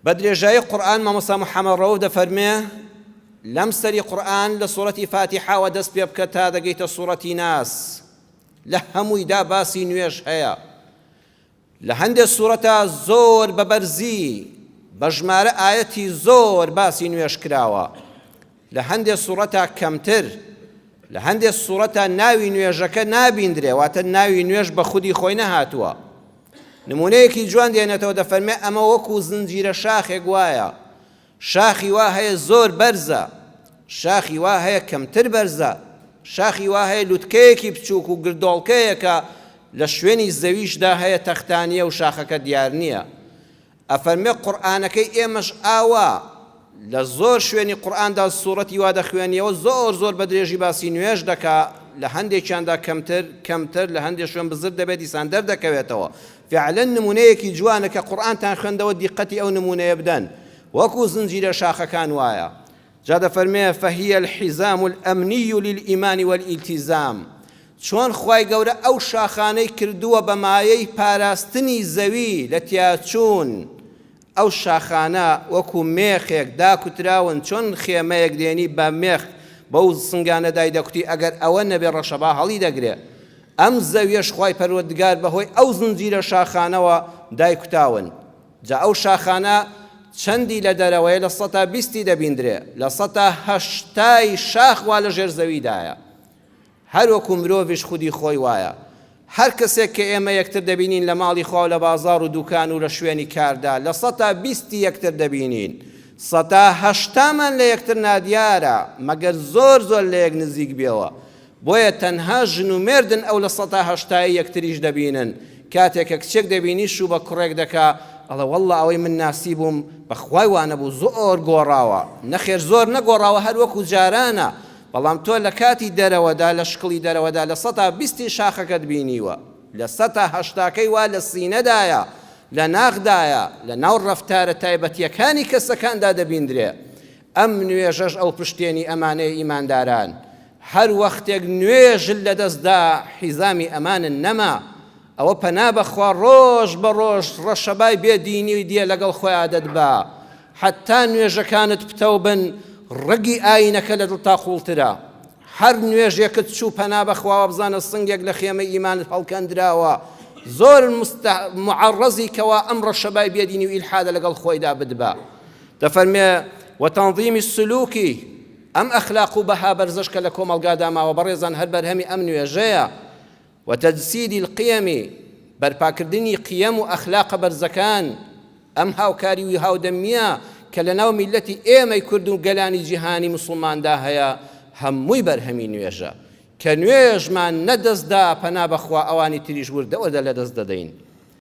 بدرجاي قرآن ما مصا محمد روضة فرميه لم سري قرآن لسورة فاتحة ودس بيبكتا دقيت سورة ناس لهم يدا باسي نويش هيا لهند السورة زور ببرزي بجمار آياتي زور باسي نويش كراوا لهند السورة كمتر لهند السورة ناوي نويشك نابين دري واتا ناوي نويش بخودي خوينة هاتوا نمونەیەکی جوان دێنێتەوە دەفەرمێ ئەمە وەکو زنجیرە شاخێک وایە شاخی وا هەیە زۆر بەرزە شاخی وا هەیە کەمتر بەرزە شاخی وا هەیە لوتکەیەکی بچووک و گردۆڵکەیەکە لە شوێنی زەویشدا هەیە تەختانیە و شاخەکە دیار نییە ئەفەرمێ قورئانەکەی ئێمەش ئاوا لە زۆر شوێنی قورئاندا سوورەتی وا دەخوێنیەوە زۆر بە درێژی باسی نوێژ دەکا لە هەندێکیاندا کەمتر لە هەندێک شوێن بزر دەبێت دیسان دەردەکەوێتەوە فعلا نمونەیەکی جوانە کە قورئانتان خوێندەوە دیقەتی ئەو نمونەیە بدەن وەکو زنجیرە شاخەکان وایە جا دەفەرمێ فهي الحزام الأمني للإيمان والالتزام چۆن خوای گەورە ئەو شاخانەی کردووە بە مایەی پاراستنی زەوی لە تیاچوون ئەو شاخانە وەکو مێخێک داکوتراون چۆن خێمەیەک دێنی بە مێخ بەو سنگانەدای دەکوتی ئەگەر ئەوە نەبێ ڕەشەبا هەڵی دەگرێ ئەم زەویەش خوای پەروەردگار بەهۆی ئەو زنجیرە شاخانەوە دایکوتاون جا ئەو شاخانە چەندی لە دەرەوەیە لە 120 دەبیندرێ لە 180 شاخ وا لە ژێر زەویدایە هەر وەکو مرۆڤیش خودی خۆی وایە هەر کەسێک کە ئێمە یەکتر دەبینین لە ماڵی خوا لە بازاڕ و دوکان و لە شوێنی کاردا لە 120 یەکتر دەبینین 180مان لە یەکتر نادیارە مەگەر زۆر لە یەک نزیک بێەوە بۆیە تەنها ژن و مێردن ئەو لە 180 یەکتریش دەبینن کاتێکە کچێک دەبینی شوو بە کوڕێک دەکا ئەڵە وەڵڵا ئەوەی من ناسی بووم بەخوای وانەبوو زۆر گۆڕاوە نەخێر زۆر نەگۆڕاوە هەر وەکو جارانە بەڵام تۆ لە کاتی دەرەوەدا لە شکڵی دەرەوەدا لە 120 شاخەکەت بینیوە لە 180کەی وا لە سینەدایە لە ناغدایە لە ناو ڕەفتارە تایبەتیەکانی کەسەکاندا دەبیندرێ ئەم نوێژەش ئەو پشتێنی ئەمانەی ئیمانداران هەر وەختێک نوێژل لەدەستدا حیزامی ئەمانن نەما ئەوە پەنا بەخوا ڕۆژ بە ڕۆژ ڕەشەبای بێدینی و دیە لەگەڵ خۆی عادەت بە حتا نوێژەکانت پتەو بن ڕەگی ئاینەکە لە دڵتا خوڵترە هەر نوێژێکت چوو پەنا بەخواوە بزانە سنگێک لە خێمەی ئیمانت هەڵکەندراوە زۆر معەڕەزی کەوا ئەم ڕەشەبای بێدینی و ئیلحادە لەگەڵ خۆیدا بدبە دەفەرمێ وتەنظیمی السلوکی ئەم ئەخلاق و بەها بەرزشکە لە کۆمەڵگادا ماوە بەڕێزان هەر بەرهەمی ئەم نوێژەیە وتەجسیدی القیەمی بەرپاکردنی قیەم و ئەخلاقە بەرزەکان ئەم هاوکاری و هاودەمیە کە لە ناو میلەتی ئێمەی کورد و گەلانی جیهانی موسڵماندا هەیە هەمووی بەرهەمی نوێژە کە نوێژمان نەدەستدا پەنا بەخوا ئەوانی تریش وردە لە دەست دەدەین